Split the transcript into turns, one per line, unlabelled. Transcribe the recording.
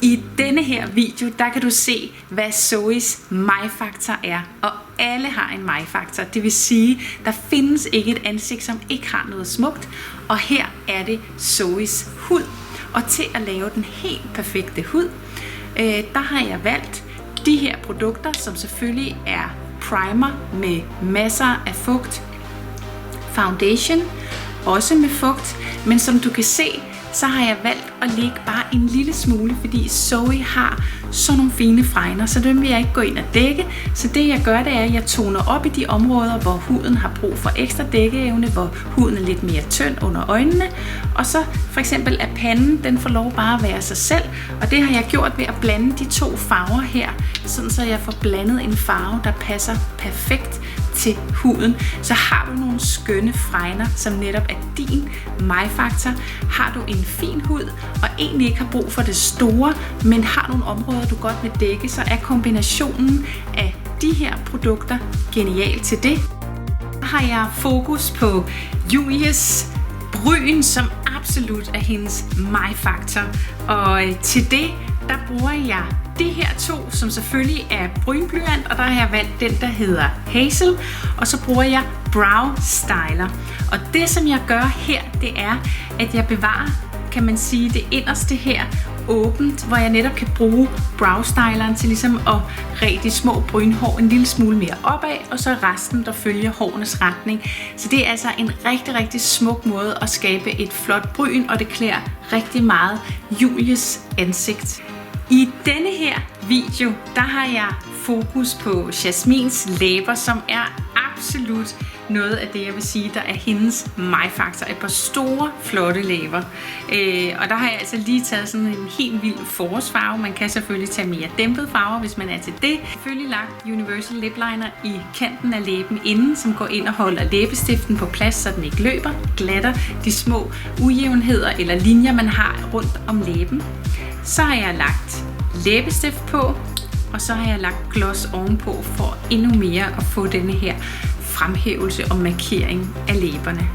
I denne her video, der kan du se, hvad Zoes mig-faktor er. Og alle har en mig-faktor. Det vil sige, der findes ikke et ansigt, som ikke har noget smukt. Og her er det Zoes hud. Og til at lave den helt perfekte hud, der har jeg valgt de her produkter, som selvfølgelig er primer med masser af fugt. Foundation, også med fugt. Men som du kan se, så har jeg valgt at lægge bare en lille smule, fordi Zoe har sådan nogle fine fregner, så dem vil jeg ikke gå ind og dække. Så det jeg gør, det er, at jeg toner op i de områder, hvor huden har brug for ekstra dækkeevne, hvor huden er lidt mere tynd under øjnene. Og så for eksempel at panden, den får lov bare at være sig selv. Og det har jeg gjort ved at blande de to farver her, sådan så jeg får blandet en farve, der passer perfekt til huden. Så har du nogle skønne fregner, som netop er din mig-faktor. Har du en fin hud, og egentlig ikke har brug for det store, men har nogle områder, du godt vil dække, så er kombinationen af de her produkter genial til det. Så har jeg fokus på Julies bryn, som absolut er hendes mig-faktor. Og til det, der bruger jeg de her to, som selvfølgelig er brynblyant, og der har jeg valgt den, der hedder Hazel, og så bruger jeg Brow Styler. Og det, som jeg gør her, det er, at jeg bevarer, kan man sige, det inderste her åbent, hvor jeg netop kan bruge Brow Styleren til ligesom at ræde de små brynhår en lille smule mere opad, og så resten, der følger hårenes retning. Så det er altså en rigtig, rigtig smuk måde at skabe et flot bryn, og det klæder rigtig meget Julies ansigt. I denne her video, der har jeg fokus på Jasmins læber, som er absolut noget af det, jeg vil sige, der er hendes mig-faktor. Et par store, flotte læber. Og der har jeg altså lige taget sådan en helt vild forårsfarve. Man kan selvfølgelig tage mere dæmpet farver, hvis man er til det. Selvfølgelig lagt Universal Lip Liner i kanten af læben inden, som går ind og holder læbestiften på plads, så den ikke løber, glatter de små ujævnheder eller linjer, man har rundt om læben. Så har jeg lagt læbestift på, og så har jeg lagt gloss ovenpå for endnu mere at få denne her fremhævelse og markering af læberne.